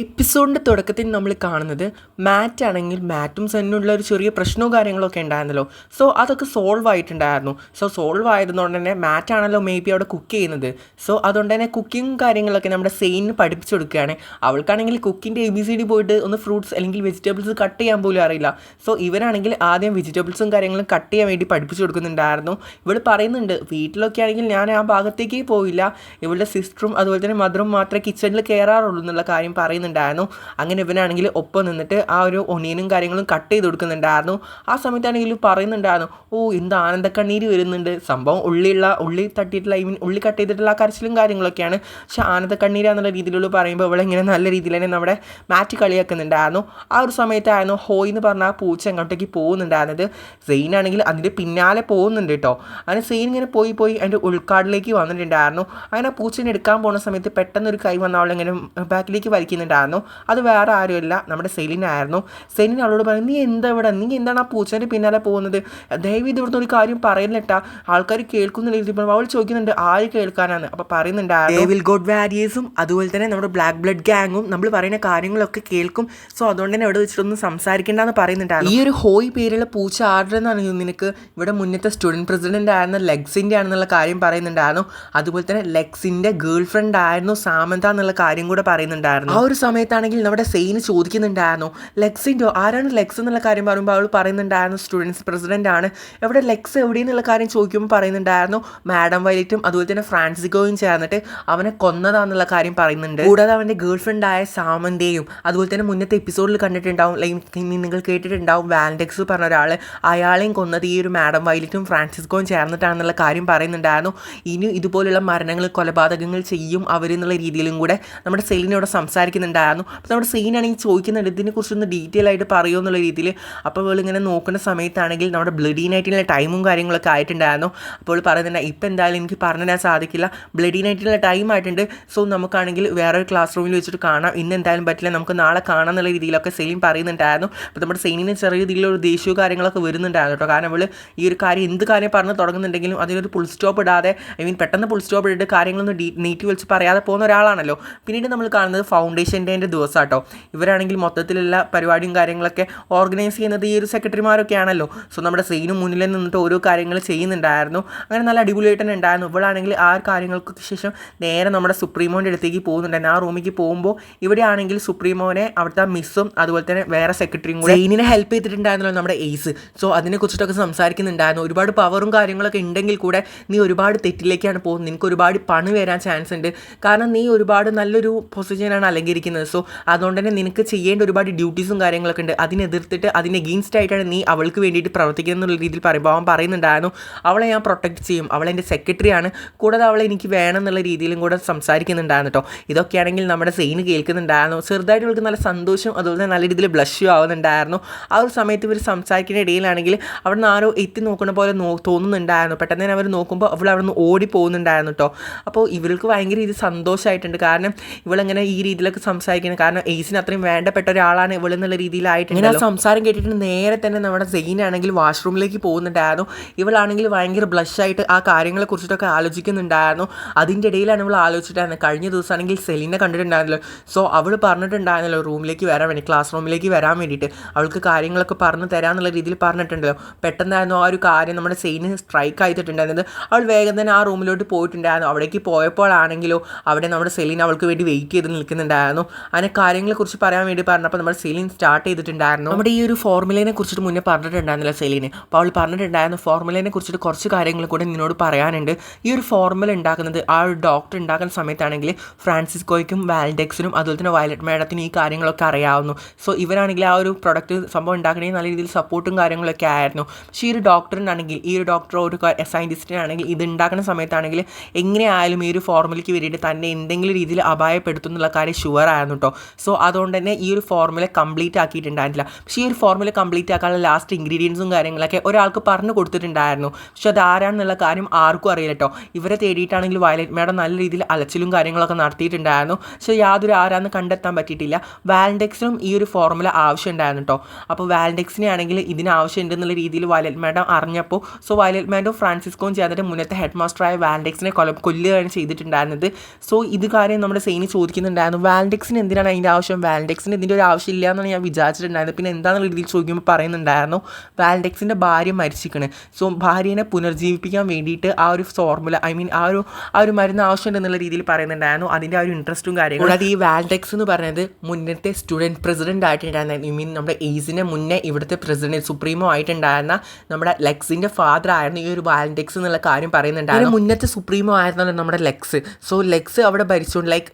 എപ്പിസോഡിൻ്റെ തുടക്കത്തിൽ നമ്മൾ കാണുന്നത് മാറ്റ് ആണെങ്കിൽ മാറ്റും സണ്ണിനുള്ള ഒരു ചെറിയ പ്രശ്നവും കാര്യങ്ങളൊക്കെ ഉണ്ടായിരുന്നല്ലോ. സോ അതൊക്കെ സോൾവ് ആയിട്ടുണ്ടായിരുന്നു. സോൾവ് ആയതുകൊണ്ട് തന്നെ മാറ്റ് ആണല്ലോ മേ ബി അവിടെ കുക്ക് ചെയ്യുന്നത്. സോ അതുകൊണ്ട് തന്നെ കുക്കിങ്ങും കാര്യങ്ങളൊക്കെ നമ്മുടെ സെയിനിന് പഠിപ്പിച്ചു കൊടുക്കുകയാണ്. അവൾക്കാണെങ്കിൽ കുക്കിൻ്റെ ABCD പോയിട്ട് ഒന്ന് ഫ്രൂട്ട്സ് അല്ലെങ്കിൽ വെജിറ്റബിൾസ് കട്ട് ചെയ്യാൻ പോലും അറിയില്ല. സോ ഇവരാണെങ്കിൽ ആദ്യം വെജിറ്റബിൾസും കാര്യങ്ങളും കട്ട് ചെയ്യാൻ വേണ്ടി പഠിപ്പിച്ചു കൊടുക്കുന്നുണ്ടായിരുന്നു. ഇവൾ പറയുന്നുണ്ട് വീട്ടിലൊക്കെ ആണെങ്കിൽ ഞാൻ ആ ഭാഗത്തേക്കേ പോയില്ല, ഇവളുടെ സിസ്റ്ററും അതുപോലെ തന്നെ മദറും മാത്രമേ കിച്ചണിൽ കയറാറുള്ളൂ എന്നുള്ള കാര്യം പറയുന്നുണ്ടായിരുന്നു. അങ്ങനെ ഇവനാണെങ്കിൽ ഒപ്പം നിന്നിട്ട് ആ ഒരു ഒനിയനും കാര്യങ്ങളും കട്ട് ചെയ്ത് കൊടുക്കുന്നുണ്ടായിരുന്നു. ആ സമയത്താണെങ്കിൽ പറയുന്നുണ്ടായിരുന്നു, എന്ത് ആനന്ദക്കണ്ണീര് വരുന്നുണ്ട്. സംഭവം ഉള്ളി തട്ടിയിട്ടുള്ള ഉള്ളി കട്ട് ചെയ്തിട്ടുള്ള ആ കരച്ചിലും കാര്യങ്ങളൊക്കെയാണ്. പക്ഷെ ആനന്ദക്കണ്ണീരാന്നുള്ള രീതിയിലുള്ള പറയുമ്പോൾ ഇവിടെ ഇങ്ങനെ നല്ല രീതിയിൽ തന്നെ നമ്മുടെ മാറ്റ് കളിയാക്കുന്നുണ്ടായിരുന്നു. ആ ഒരു സമയത്തായിരുന്നു ഹോയ് എന്ന് പറഞ്ഞ ആ പൂച്ച അങ്ങോട്ടേക്ക് പോകുന്നുണ്ടായിരുന്നത്. സെയിനാണെങ്കിൽ അതിൻ്റെ പിന്നാലെ പോകുന്നുണ്ട് കേട്ടോ. അങ്ങനെ സെയിൻ ഇങ്ങനെ പോയി അതിൻ്റെ ഉൾക്കാടിലേക്ക് വന്നിട്ടുണ്ടായിരുന്നു. അങ്ങനെ ആ പൂച്ചനെ എടുക്കാൻ പോകുന്ന സമയത്ത് പെട്ടെന്നൊരു കൈ വന്ന അവളിങ്ങനെ ബാക്കിലേക്ക് വലിക്കുന്നുണ്ടായിരുന്നു. അത് വേറെ ആരുമല്ല, നമ്മുടെ സെലിനായിരുന്നു. സെലിൻ അവളോട് പറയും, നീ എന്താണ് ആ പൂച്ചേൻ്റെ പിന്നാലെ പോകുന്നത്? ദയവ് ഇത് ഇവിടുന്ന് ഒരു കാര്യം പറയുന്നിട്ടാ, ആൾക്കാർ കേൾക്കുന്ന രീതിയിൽ അവൾ ചോദിക്കുന്നുണ്ട് ആര് കേൾക്കാനാണ്. അപ്പോൾ പറയുന്നുണ്ടായിരുന്നു ഗോഡ് വാരിയേഴ്സും അതുപോലെ തന്നെ നമ്മുടെ ബ്ലാക്ക് ബ്ലഡ് ഗാങ്ങും നമ്മൾ പറയുന്ന കാര്യങ്ങളൊക്കെ കേൾക്കും. സോ അതുകൊണ്ട് തന്നെ അവിടെ വെച്ചിട്ടൊന്നും സംസാരിക്കേണ്ടെന്ന് പറയുന്നുണ്ടായിരുന്നു. ഈ ഒരു ഹോയ് പേരുള്ള പൂച്ച ആരുടെന്നാണ് നിനക്ക്? ഇവിടെ മുന്നത്തെ സ്റ്റുഡൻറ്റ് പ്രസിഡൻ്റ് ആയിരുന്ന ലെക്സിൻ്റെ ആണെന്നുള്ള കാര്യം പറയുന്നുണ്ടായിരുന്നു. അതുപോലെ തന്നെ ലെക്സിൻ്റെ ഗേൾ ഫ്രണ്ട് ആയിരുന്നു സാമന്ത എന്നുള്ള കാര്യം കൂടെ പറയുന്നുണ്ടായിരുന്നു. ആ ഒരു സമയത്താണെങ്കിൽ നമ്മുടെ സെയിന് ചോദിക്കുന്നുണ്ടായിരുന്നു, ലെക്സിൻ്റെയോ? ആരാണ് ലെക്സ് എന്നുള്ള കാര്യം പറയുമ്പോൾ അവൾ പറയുന്നുണ്ടായിരുന്നു സ്റ്റുഡൻസ് പ്രസിഡൻ്റ് ആണ്. എവിടെ ലെക്സ് എവിടെയെന്നുള്ള കാര്യം ചോദിക്കുമ്പോൾ പറയുന്നുണ്ടായിരുന്നു മാഡം വൈലറ്റും അതുപോലെ തന്നെ ഫ്രാൻസിക്കോയും ചേർന്നിട്ട് അവനെ കൊന്നതാന്നുള്ള കാര്യം പറയുന്നുണ്ട്. കൂടാതെ അവൻ്റെ ഗേൾ ഫ്രണ്ടായ സാമന്തയും അതുപോലെ തന്നെ മുന്നത്തെ എപ്പിസോഡിൽ കണ്ടിട്ടുണ്ടാവും, നിങ്ങൾ കേട്ടിട്ടുണ്ടാവും വാലൻഡെക്സ് പറഞ്ഞ ഒരാൾ, അയാളെയും കൊന്നത് ഈ ഒരു മാഡം വൈലറ്റും ഫ്രാൻസിസ്കോയും ചേർന്നിട്ടാണെന്നുള്ള കാര്യം പറയുന്നുണ്ടായിരുന്നു. ഇനി ഇതുപോലുള്ള മരണങ്ങൾ കൊലപാതകങ്ങൾ ചെയ്യും അവരെന്നുള്ള രീതിയിലും കൂടെ നമ്മുടെ സെലിനോട് സംസാരിക്കുന്നുണ്ടായിരുന്നു. അപ്പോൾ നമ്മുടെ സെയിനാണെങ്കിൽ ചോദിക്കുന്നുണ്ട് ഇതിനെക്കുറിച്ചൊന്ന് ഡീറ്റെയിൽ ആയിട്ട് പറയുമോ എന്നുള്ള രീതിയിൽ. അപ്പോൾ അവൾ ഇങ്ങനെ നോക്കുന്ന സമയത്താണെങ്കിൽ നമ്മുടെ ബ്ലഡി നൈറ്റിനുള്ള ടൈമും കാര്യങ്ങളൊക്കെ ആയിട്ടുണ്ടായിരുന്നു. അപ്പോൾ പറയുന്നുണ്ട് ഇപ്പം എന്തായാലും എനിക്ക് പറഞ്ഞു തരാൻ സാധിക്കില്ല, ബ്ലഡി നൈറ്റിനുള്ള ടൈം ആയിട്ടുണ്ട്. സോ നമുക്കാണെങ്കിൽ വേറൊരു ക്ലാസ് റൂമിൽ വെച്ചിട്ട് കാണാം, ഇന്ന് എന്തായാലും പറ്റില്ല, നമുക്ക് നാളെ കാണാം എന്നുള്ള രീതിയിലൊക്കെ സെലിൻ പറയുന്നുണ്ടായിരുന്നു. അപ്പോൾ നമ്മുടെ സെയിനിന് ചെറിയ രീതിയിലുള്ള ദേഷ്യവും കാര്യങ്ങളൊക്കെ വരുന്നുണ്ടായിരുന്നു കേട്ടോ. കാരണം അവൾ ഈ ഒരു കാര്യം എന്ത് കാര്യം പറഞ്ഞ് തുടങ്ങുന്നുണ്ടെങ്കിലും അതിനൊരു ഫുൾ സ്റ്റോപ്പ് ഇടാതെ പെട്ടെന്ന് ഫുൾ സ്റ്റോപ്പ് ഇട്ടിട്ട് കാര്യങ്ങളൊന്നും നീട്ടി വലിച്ച് പറയാതെ പോകുന്ന ഒരാളാണല്ലോ. പിന്നീട് നമ്മൾ കാണുന്നത് ഫൗണ്ടേഷൻ ഡേൻ്റെ ദിവസം കേട്ടോ. ഇവരാണെങ്കിൽ മൊത്തത്തിലുള്ള പരിപാടിയും കാര്യങ്ങളൊക്കെ ഓർഗനൈസ് ചെയ്യുന്നത് ഈ ഒരു സെക്രട്ടറിമാരൊക്കെ ആണല്ലോ. സോ നമ്മുടെ സെയിനും മുന്നിൽ നിന്നിട്ട് ഓരോ കാര്യങ്ങൾ ചെയ്യുന്നുണ്ടായിരുന്നു. അങ്ങനെ നല്ല അടിപൊളിയായിട്ട് തന്നെ ഉണ്ടായിരുന്നു. ഇവളാണെങ്കിൽ ആ കാര്യങ്ങൾക്ക് ശേഷം നേരെ നമ്മുടെ സുപ്രീമോൻ്റെ അടുത്തേക്ക് പോകുന്നുണ്ടായിരുന്നു. ആ റൂമിലേക്ക് പോകുമ്പോൾ ഇവിടെ ആണെങ്കിൽ സുപ്രീമോനെ അവിടുത്തെ മിസ്സും അതുപോലെ തന്നെ വേറെ സെക്രട്ടറിയും കൂടെ സെയിനിനെ ഹെൽപ്പ് ചെയ്തിട്ടുണ്ടായിരുന്നല്ലോ നമ്മുടെ എയ്സ്. സോ അതിനെക്കുറിച്ചിട്ടൊക്കെ സംസാരിക്കുന്നുണ്ടായിരുന്നു. ഒരുപാട് പവറും കാര്യങ്ങളൊക്കെ ഉണ്ടെങ്കിൽ കൂടെ നീ ഒരുപാട് തെറ്റിലേക്കാണ് പോകുന്നത്, നിനക്ക് ഒരുപാട് പണി വരാൻ ചാൻസ് ഉണ്ട്. കാരണം നീ ഒരുപാട് നല്ലൊരു പൊസിഷനാണ് അലങ്കരിക്കുന്നത്. സോ അതുകൊണ്ട് തന്നെ നിനക്ക് ചെയ്യേണ്ട ഒരുപാട് ഡ്യൂട്ടീസും കാര്യങ്ങളൊക്കെ ഉണ്ട്. അതിനെതിർത്തിട്ട് അതിന് എഗെയിൻസ്റ്റ് ആയിട്ടാണ് നീ അവൾക്ക് വേണ്ടിയിട്ട് പ്രവർത്തിക്കുന്നത് എന്നുള്ള രീതിയിൽ പറയുമ്പോൾ അവൻ പറയുന്നുണ്ടായിരുന്നു അവളെ ഞാൻ പ്രൊട്ടക്റ്റ് ചെയ്യും, അവളെൻ്റെ സെക്രട്ടറിയാണ്, കൂടാതെ അവളെ എനിക്ക് വേണം എന്നുള്ള രീതിയിലും കൂടെ സംസാരിക്കുന്നുണ്ടായിരുന്നു കേട്ടോ. ഇതൊക്കെയാണെങ്കിൽ നമ്മുടെ സെയിന് കേൾക്കുന്നുണ്ടായിരുന്നു. ചെറുതായിട്ട് അവൾക്ക് നല്ല സന്തോഷം അതുപോലെ തന്നെ നല്ല രീതിയിൽ ബ്ലഷും ആവുന്നുണ്ടായിരുന്നു. ആ ഒരു സമയത്ത് ഇവർ സംസാരിക്കുന്ന ഇടയിലാണെങ്കിൽ അവിടെ നിന്ന് ആരോ എത്തി നോക്കുന്ന പോലെ തോന്നുന്നുണ്ടായിരുന്നു. പെട്ടെന്ന് തന്നെ അവർ നോക്കുമ്പോൾ അവൾ അവിടെ നിന്ന് ഓടി പോകുന്നുണ്ടായിരുന്നു കേട്ടോ. അപ്പോൾ ഇവർക്ക് ഭയങ്കര ഇത് സന്തോഷമായിട്ടുണ്ട്. കാരണം ഇവളെങ്ങനെ ഈ രീതിയിലൊക്കെ സംസാരിക്കുന്നത്, കാരണം എയ്സിന് അത്രയും വേണ്ടപ്പെട്ട ഒരാളാണ് ഇവൾ എന്നുള്ള രീതിയിലായിട്ട് ഇങ്ങനെ സംസാരം കേട്ടിട്ട് നേരെ തന്നെ നമ്മുടെ സെയിനാണെങ്കിൽ വാഷ്റൂമിലേക്ക് പോകുന്നുണ്ടായിരുന്നു. ഇവളാണെങ്കിൽ ഭയങ്കര ബ്ലഷായിട്ട് ആ കാര്യങ്ങളെ കുറിച്ചിട്ടൊക്കെ ആലോചിക്കുന്നുണ്ടായിരുന്നു. അതിൻ്റെ ഇടയിലാണ് ഇവൾ ആലോചിച്ചിട്ടായിരുന്നു കഴിഞ്ഞ ദിവസമാണെങ്കിൽ സെലിനെ കണ്ടിട്ടുണ്ടായിരുന്നല്ലോ. സോ അവൾ പറഞ്ഞിട്ടുണ്ടായിരുന്നല്ലോ റൂമിലേക്ക് വരാൻ വേണ്ടി, ക്ലാസ് റൂമിലേക്ക് വരാൻ വേണ്ടിയിട്ട് അവൾക്ക് കാര്യങ്ങളൊക്കെ പറഞ്ഞു തരാമെന്നുള്ള രീതിയിൽ പറഞ്ഞിട്ടുണ്ടല്ലോ. പെട്ടെന്നായിരുന്നു ആ ഒരു കാര്യം നമ്മുടെ സെയിന് സ്ട്രൈക്ക് ആയിട്ടുണ്ടായിരുന്നത്. അവൾ വേഗം തന്നെ ആ റൂമിലോട്ട് പോയിട്ടുണ്ടായിരുന്നു. അവിടേക്ക് പോയപ്പോഴാണെങ്കിലോ അവിടെ നമ്മുടെ സെലിൻ അവൾക്ക് വേണ്ടി വെയിറ്റ് ചെയ്ത് നിൽക്കുന്നുണ്ടായിരുന്നു. അങ്ങനെ കാര്യങ്ങളെക്കുറിച്ച് പറയാൻ വേണ്ടി പറഞ്ഞപ്പോൾ നമ്മുടെ സെലിൻ സ്റ്റാർട്ട് ചെയ്തിട്ടുണ്ടായിരുന്നു. നമ്മുടെ ഈ ഒരു ഫോർമുലേനെ കുറിച്ചിട്ട് മുന്നേ പറഞ്ഞിട്ടുണ്ടായിരുന്നില്ല സെലിന്. അപ്പോൾ അവൾ പറഞ്ഞിട്ടുണ്ടായിരുന്നു ഫോർമുലേനെ കുറിച്ചിട്ട് കുറച്ച് കാര്യങ്ങൾ കൂടെ നിന്നോട് പറയാനുണ്ട്. ഈ ഒരു ഫോർമുല ഉണ്ടാക്കുന്നത് ആ ഒരു ഡോക്ടർ ഉണ്ടാക്കുന്ന സമയത്താണെങ്കിൽ ഫ്രാൻസിസ്കോയ്ക്കും വാലൻഡെക്സിനും അതുപോലെ തന്നെ വയലറ്റ് മാഡത്തിനും ഈ കാര്യങ്ങളൊക്കെ അറിയാവുന്നു. സോ ഇവരാണെങ്കിൽ ആ ഒരു പ്രൊഡക്റ്റ് സംഭവം ഉണ്ടാക്കണമെങ്കിൽ നല്ല രീതിയിൽ സപ്പോർട്ടും കാര്യങ്ങളൊക്കെ ആയിരുന്നു. പക്ഷേ ഈ ഒരു ഡോക്ടറിനാണെങ്കിൽ ഈ ഒരു ഡോക്ടർ ഒരു സയൻറ്റിസ്റ്റിനാണെങ്കിൽ ഇത് ഉണ്ടാക്കുന്ന സമയത്താണെങ്കിൽ എങ്ങനെയായാലും ഈ ഒരു ഫോർമുലയ്ക്ക് വേണ്ടിയിട്ട് തന്നെ എന്തെങ്കിലും രീതിയിൽ അപായപ്പെടുത്തും എന്നുള്ള കാര്യം ഷുവർ ആയിരുന്നു കേട്ടോ. സോ അതുകൊണ്ട് തന്നെ ഈ ഒരു ഫോർമുല കംപ്ലീറ്റ് ആക്കിയിട്ടുണ്ടായിരുന്നില്ല. പക്ഷേ ഈ ഒരു ഫോർമുല കംപ്ലീറ്റ് ആക്കാനുള്ള ലാസ്റ്റ് ഇൻഗ്രീഡിയൻസും കാര്യങ്ങളൊക്കെ ഒരാൾക്ക് പറഞ്ഞു കൊടുത്തിട്ടുണ്ടായിരുന്നു. പക്ഷെ അത് ആരാണെന്നുള്ള കാര്യം ആർക്കും അറിയില്ല കേട്ടോ. ഇവരെ തേടിയിട്ടാണെങ്കിൽ വയലറ്റ് മാഡം നല്ല രീതിയിൽ അലച്ചിലും കാര്യങ്ങളൊക്കെ നടത്തിയിട്ടുണ്ടായിരുന്നു. പക്ഷേ യാതൊരു ആരാന്ന് കണ്ടെത്താൻ പറ്റിയിട്ടില്ല. വാലൻഡെക്സിനും ഈ ഒരു ഫോർമുല ആവശ്യം ഉണ്ടായിരുന്നു കേട്ടോ. അപ്പോൾ വാലൻഡെക്സിനെ ആണെങ്കിൽ ഇതിന് ആവശ്യമുണ്ടെന്നുള്ള രീതിയിൽ വയലറ്റ് മാഡം അറിഞ്ഞപ്പോൾ സോ വയലറ്റ് മാഡം ഫ്രാൻസിസ്കോയും ചേർന്നിട്ട് മുന്നത്തെ ഹെഡ് മാസ്റ്ററായ വാലൻഡെക്സിനെ കൊല്ലുകയാണ് ചെയ്തിട്ടുണ്ടായിരുന്നത്. സോ ഇത് കാര്യം നമ്മുടെ സെയിനി ചോദിക്കുന്നുണ്ടായിരുന്നു, വാലൻഡെക്സ് വാലൻറ്റെക്സിന് എന്തിനാണ് അതിൻ്റെ ആവശ്യം, വാലൻറ്റെക്സിന് ഇതിൻ്റെ ഒരു ആവശ്യമില്ല എന്നാണ് ഞാൻ വിചാരിച്ചിട്ടുണ്ടായിരുന്നത്. പിന്നെ എന്താണെന്നുള്ള രീതിയിൽ ചോദിക്കുമ്പോൾ പറയുന്നുണ്ടായിരുന്നു വാലൻറ്റെക്സിൻ്റെ ഭാര്യ മരിച്ചിരിക്കണ്. സോ ഭാര്യനെ പുനർജീവിപ്പിക്കാൻ വേണ്ടിയിട്ട് ആ ഒരു ഫോർമുല ആ ഒരു മരുന്ന് ആവശ്യമുണ്ട് എന്നുള്ള രീതിയിൽ പറയുന്നുണ്ടായിരുന്നു. അതിൻ്റെ ആ ഒരു ഇൻട്രസ്റ്റും കാര്യങ്ങളും. അതായത് ഈ വാലൻറ്റെക്സ് എന്ന് പറയുന്നത് മുന്നത്തെ സ്റ്റുഡൻറ്റ് പ്രസിഡൻ്റ് ആയിട്ടുണ്ടായിരുന്ന നമ്മുടെ എയ്സിന് മുന്നേ ഇവിടുത്തെ പ്രസിഡന്റ് സുപ്രീമോ ആയിട്ടുണ്ടായിരുന്ന നമ്മുടെ ലെക്സിൻ്റെ ഫാദർ ആയിരുന്നു ഈ ഒരു വാലൻറ്റെക്സ് എന്നുള്ള കാര്യം പറയുന്നുണ്ടായിരുന്നു. മുന്നത്തെ സുപ്രീമോ ആയിരുന്നല്ലോ നമ്മുടെ ലെക്സ്. സോ ലെക്സ് അവിടെ ഭരിച്ചുകൊണ്ട്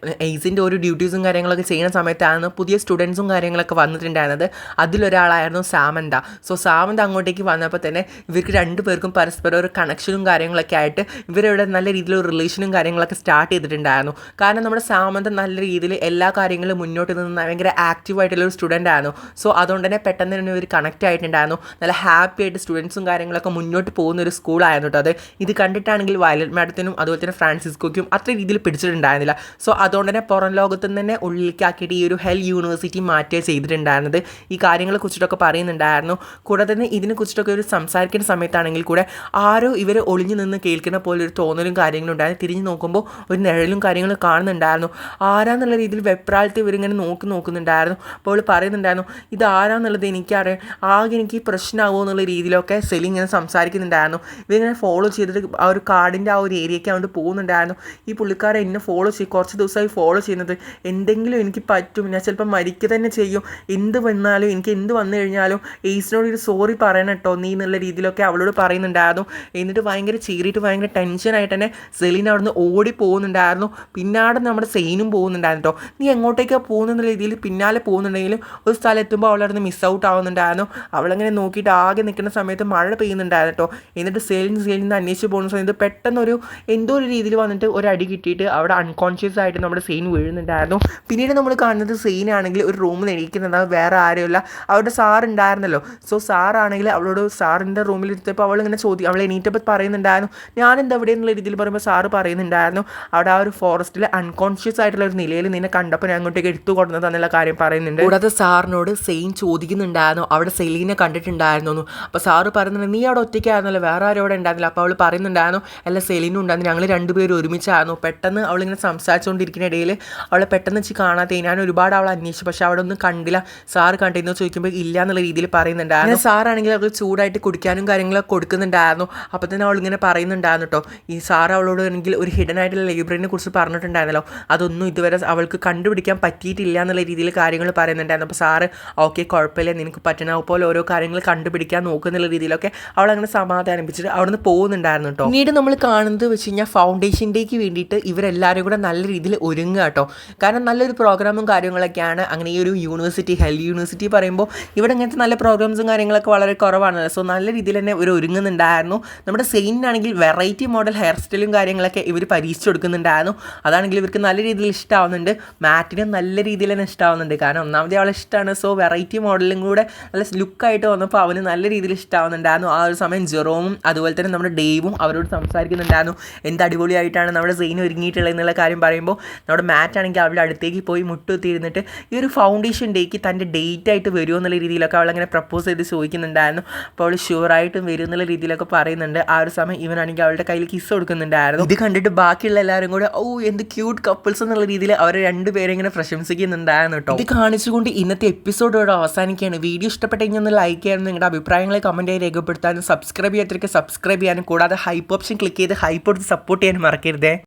എയ്സിൻ്റെ ഒരു ഡ്യൂട്ടീസും കാര്യങ്ങളൊക്കെ ചെയ്യുന്ന സമയത്താണ് പുതിയ സ്റ്റുഡൻസും കാര്യങ്ങളൊക്കെ വന്നിട്ടുണ്ടായിരുന്നത്. അതിലൊരാളായിരുന്നു സാമന്ത. സോ സാമന്ത അങ്ങോട്ടേക്ക് വന്നപ്പോൾ തന്നെ ഇവർക്ക് രണ്ടുപേർക്കും പരസ്പരം ഒരു കണക്ഷനും കാര്യങ്ങളൊക്കെ ആയിട്ട് ഇവരുടെ നല്ല രീതിയിലൊരു റിലേഷനും കാര്യങ്ങളൊക്കെ സ്റ്റാർട്ട് ചെയ്തിട്ടുണ്ടായിരുന്നു. കാരണം നമ്മുടെ സാമന്ത നല്ല രീതിയിൽ എല്ലാ കാര്യങ്ങളും മുന്നോട്ട് നിന്ന് ഭയങ്കര ആക്റ്റീവായിട്ടുള്ളൊരു സ്റ്റുഡൻ്റ് ആയിരുന്നു. സോ അതുകൊണ്ട് തന്നെ പെട്ടെന്ന് തന്നെ ഇവർ കണക്റ്റ് ആയിട്ടുണ്ടായിരുന്നു. നല്ല ഹാപ്പി ആയിട്ട് സ്റ്റുഡൻസും കാര്യങ്ങളൊക്കെ മുന്നോട്ട് പോകുന്ന ഒരു സ്കൂളായിരുന്നു കേട്ടോ അത്. ഇത് കണ്ടിട്ടാണെങ്കിൽ വയലറ്റ് മാഡത്തിനും അതുപോലെ തന്നെ ഫ്രാൻസിസ്കോയ്ക്കും അത്ര രീതിയിൽ പിടിച്ചിട്ടുണ്ടായിരുന്നില്ല. സോ അതുകൊണ്ട് തന്നെ പുറം ലോകത്ത് നിന്ന് തന്നെ ഉള്ളിലേക്കാക്കിയിട്ട് ഈ ഒരു ഹെൽ യൂണിവേഴ്സിറ്റി മാറ്റുക ചെയ്തിട്ടുണ്ടായിരുന്നത്. ഈ കാര്യങ്ങളെ കുറിച്ചിട്ടൊക്കെ പറയുന്നുണ്ടായിരുന്നു. കൂടാതെ തന്നെ ഇതിനെക്കുറിച്ചിട്ടൊക്കെ ഒരു സംസാരിക്കുന്ന സമയത്താണെങ്കിൽ കൂടെ ആരോ ഇവർ ഒളിഞ്ഞു നിന്ന് കേൾക്കുന്ന പോലെ ഒരു തോന്നലും കാര്യങ്ങളും ഉണ്ടായിരുന്നു. തിരിഞ്ഞ് നോക്കുമ്പോൾ ഒരു നിഴലും കാര്യങ്ങളും കാണുന്നുണ്ടായിരുന്നു. ആരാന്നുള്ള രീതിയിൽ വെപ്രാളത്തിൽ ഇവരിങ്ങനെ നോക്കുന്നുണ്ടായിരുന്നു. അപ്പോൾ അവൾ പറയുന്നുണ്ടായിരുന്നു ഇത് ആരാന്നുള്ളത് എനിക്കറിയാം, ആകെ എനിക്ക് പ്രശ്നമാകുമോ എന്നുള്ള രീതിയിലൊക്കെ സെലി ഇങ്ങനെ സംസാരിക്കുന്നുണ്ടായിരുന്നു. ഇവരിങ്ങനെ ഫോളോ ചെയ്തിട്ട് ആ ഒരു കാടിൻ്റെ ആ ഒരു ഏരിയയ്ക്ക് അങ്ങോട്ട് പോകുന്നുണ്ടായിരുന്നു. ഈ പുള്ളിക്കാരെ എന്നെ കുറച്ച് ദിവസമായി ഫോളോ ചെയ്യുന്നത്. എന്തെങ്കിലും എനിക്ക് പറ്റും, ഞാൻ ചിലപ്പോൾ മരിക്കുക തന്നെ ചെയ്യും, എന്ത് വന്നാലും എനിക്ക് എന്ത് വന്നു കഴിഞ്ഞാലും എയ്സിനോട് ഒരു സോറി പറയണം കേട്ടോ നീ എന്നുള്ള രീതിയിലൊക്കെ അവളോട് പറയുന്നുണ്ടായിരുന്നു. എന്നിട്ട് ഭയങ്കര ചീറിയിട്ട് ഭയങ്കര ടെൻഷനായിട്ട് തന്നെ സെലീന അവിടെ നിന്ന് ഓടി പോകുന്നുണ്ടായിരുന്നു. പിന്നാടെ നമ്മുടെ സെയിനും പോകുന്നുണ്ടായിരുന്നു കേട്ടോ. നീ എങ്ങോട്ടേക്കാണ് പോകുന്നുള്ള രീതിയിൽ പിന്നാലെ പോകുന്നുണ്ടെങ്കിലും ഒരു സ്ഥലം എത്തുമ്പോൾ അവളവിടെ മിസ് ഔട്ട് ആവുന്നുണ്ടായിരുന്നു. അവളങ്ങനെ നോക്കിയിട്ട് ആകെ നിൽക്കുന്ന സമയത്ത് മഴ പെയ്യുന്നുണ്ടായിരുന്നു കേട്ടോ. എന്നിട്ട് സെലിന് അന്വേഷിച്ച് പോകുന്ന സമയത്ത് പെട്ടെന്നൊരു എന്തോ ഒരു രീതിയിൽ വന്നിട്ട് ഒരു അടി കിട്ടിയിട്ട് അവിടെ അൺകോൺഷ്യസ് ആയിട്ട് നമ്മുടെ സെയിൻ വീഴുന്നുണ്ടായിരുന്നു. പിന്നീട് നമ്മൾ കാണുന്നത് സെയിനാണെങ്കിൽ ഒരു റൂമിൽ എണീക്കുന്നത് വേറെ ആരുമില്ല, അവരുടെ സാറുണ്ടായിരുന്നല്ലോ. സോ സാറാണെങ്കിൽ അവളോട് സാറിൻ്റെ റൂമിൽ ഇരുത്തപ്പോൾ അവളിങ്ങനെ അവൾ എണീറ്റപ്പോൾ പറയുന്നുണ്ടായിരുന്നു ഞാനെന്താ ഇവിടെ എന്നുള്ള രീതിയിൽ പറയുമ്പോൾ സാറ് പറയുന്നുണ്ടായിരുന്നു അവിടെ ആ ഒരു ഫോറസ്റ്റിൽ അൺകോൺഷ്യസ് ആയിട്ടുള്ള ഒരു നിലയിൽ നിന്നെ കണ്ടപ്പോൾ ഞാൻ അങ്ങോട്ടേക്ക് എടുത്തു കൊടുക്കുന്നതെന്നുള്ള കാര്യം പറയുന്നുണ്ട്. കൂടാതെ സാറിനോട് സെയിൻ ചോദിക്കുന്നുണ്ടായിരുന്നു അവിടെ സെലീനെ കണ്ടിട്ടുണ്ടായിരുന്നു. അപ്പോൾ സാറ് പറയുന്നുണ്ട് നീ അവിടെ ഒറ്റയ്ക്കായിരുന്നല്ലോ, വേറെ ആരും അവിടെ ഉണ്ടായിരുന്നില്ല. അപ്പോൾ അവൾ പറയുന്നുണ്ടായിരുന്നു അല്ല സെലീനും ഉണ്ടായിരുന്നു, ഞങ്ങൾ രണ്ടുപേരും ഒരുമിച്ചായിരുന്നു. പെട്ടെന്ന് അവളിങ്ങനെ സംസാരിച്ചുകൊണ്ടിരിക്കുന്ന ഇടയിൽ അവളെ പെട്ടെന്ന് വെച്ച് കാണാതെ ഞാൻ ഒരുപാട് അവളെ അന്വേഷിച്ചു, പക്ഷെ അവിടെ ഒന്നും കണ്ടില്ല. സാറ് കണ്ടിരുന്നോ ചോദിക്കുമ്പോൾ ഇല്ല എന്നുള്ള രീതിയിൽ പറയുന്നുണ്ടായിരുന്നു. സാറാണെങ്കിൽ അവൾക്ക് ചൂടായിട്ട് കുടിക്കാനും കാര്യങ്ങളൊക്കെ കൊടുക്കുന്നുണ്ടായിരുന്നു. അപ്പോൾ തന്നെ അവളിങ്ങനെ പറയുന്നുണ്ടായിരുന്നു കേട്ടോ ഈ സാറ് അവളോട് ആണെങ്കിൽ ഒരു ഹിഡൻ ആയിട്ടുള്ള ലൈബ്രറിനെ കുറിച്ച് പറഞ്ഞിട്ടുണ്ടായിരുന്നല്ലോ, അതൊന്നും ഇതുവരെ അവൾക്ക് കണ്ടുപിടിക്കാൻ പറ്റിയിട്ടില്ല എന്നുള്ള രീതിയിൽ കാര്യങ്ങൾ പറയുന്നുണ്ടായിരുന്നു. അപ്പോൾ സാറ് ഓക്കെ കുഴപ്പമില്ല, നിനക്ക് പറ്റുന്ന പോലെ ഓരോ കാര്യങ്ങൾ കണ്ടുപിടിക്കാൻ നോക്കുന്നുള്ള രീതിയിലൊക്കെ അവളങ്ങനെ സമാധാനിപ്പിച്ചിട്ട് അവിടെ നിന്ന് പോകുന്നുണ്ടായിരുന്നു കേട്ടോ. പിന്നീട് നമ്മൾ കാണുന്നത് വെച്ച് കഴിഞ്ഞാൽ ഫൗണ്ടേഷൻ ഡേക്ക് വേണ്ടിയിട്ട് ഇവരെല്ലാവരും കൂടെ നല്ല രീതിയിൽ ഒരുങ്ങുക കേട്ടോ. കാരണം നല്ലൊരു പ്രോഗ്രാമും കാര്യങ്ങളൊക്കെയാണ്. അങ്ങനെ ഈ ഒരു യൂണിവേഴ്സിറ്റി ഹെൽ യൂണിവേഴ്സിറ്റി പറയുമ്പോൾ ഇവിടെ ഇങ്ങനത്തെ നല്ല പ്രോഗ്രാംസും കാര്യങ്ങളൊക്കെ വളരെ കുറവാണല്ലോ. സോ നല്ല രീതിയിൽ തന്നെ ഇവർ ഒരുങ്ങുന്നുണ്ടായിരുന്നു. നമ്മുടെ സെയിനാണെങ്കിൽ വെറൈറ്റി മോഡൽ ഹെയർ സ്റ്റൈലും കാര്യങ്ങളൊക്കെ ഇവർ പരീക്ഷിച്ച് കൊടുക്കുന്നുണ്ടായിരുന്നു. അതാണെങ്കിൽ ഇവർക്ക് നല്ല രീതിയിൽ ഇഷ്ടമാവുന്നുണ്ട്. മാറ്റിനും നല്ല രീതിയിൽ തന്നെ ഇഷ്ടമാവുന്നുണ്ട്. കാരണം ഒന്നാമതേ അവളെ ഇഷ്ടമാണ്. സോ വെറൈറ്റി മോഡലും കൂടെ നല്ല ലുക്കായിട്ട് വന്നപ്പോൾ അവന് നല്ല രീതിയിൽ ഇഷ്ടമാവുന്നുണ്ടായിരുന്നു. ആ ഒരു സമയം ജെറോമും അതുപോലെ തന്നെ നമ്മുടെ ഡേവും അവരോട് സംസാരിക്കുന്നുണ്ടായിരുന്നു എന്ത് അടിപൊളിയായിട്ടാണ് നമ്മുടെ സെയിൻ ഒരുങ്ങിയിട്ടുള്ളത് എന്നുള്ള കാര്യം പറയുമ്പോൾ നമ്മുടെ മാറ്റ് ആണെങ്കിൽ അവളുടെ അടുത്തേക്ക് പോയി മുട്ടുത്തിയിരുന്നിട്ട് ഈ ഒരു ഫൗണ്ടേഷൻ ഡേക്ക് തൻ്റെ ഡേറ്റ് ആയിട്ട് വരുമോ എന്നുള്ള രീതിയിലൊക്കെ അവളങ്ങനെ പ്രപ്പോസ് ചെയ്ത് ചോദിക്കുന്നുണ്ടായിരുന്നു. അപ്പോൾ അവൾ ഷുവറായിട്ടും വരും എന്നുള്ള രീതിയിലൊക്കെ പറയുന്നുണ്ട്. ആ ഒരു സമയം ഇവനാണെങ്കിൽ അവളുടെ കയ്യിൽ കിസ് കൊടുക്കുന്നുണ്ടായിരുന്നു. ഇത് കണ്ടിട്ട് ബാക്കിയുള്ള എല്ലാവരും കൂടെ എന്ത് ക്യൂട്ട് കപ്പിൾസ് എന്നുള്ള രീതിയിൽ അവരെ രണ്ടുപേരെ ഇങ്ങനെ പ്രശംസിക്കുന്നുണ്ടായിരുന്നു കേട്ടോ. ഇത് കാണിച്ചുകൊണ്ട് ഇന്നത്തെ എപ്പിസോഡോട് അവസാനിക്കുകയാണ്. വീഡിയോ ഇഷ്ടപ്പെട്ടെങ്കിൽ ഒന്ന് ലൈക്ക് ചെയ്യാനും നിങ്ങളുടെ അഭിപ്രായങ്ങളെ കമൻറ്റായി രേഖപ്പെടുത്താനും സബ്സ്ക്രൈബ് ചെയ്യാത്തവർക്ക് സബ്സ്ക്രൈബ് ചെയ്യാനും കൂടാതെ ഹൈപ്പ് ഓപ്ഷൻ ക്ലിക്ക് ചെയ്ത് ഹൈപ്പ് കൊടുത്ത് സപ്പോർട്ട് ചെയ്യാനും മറക്കരുതേ.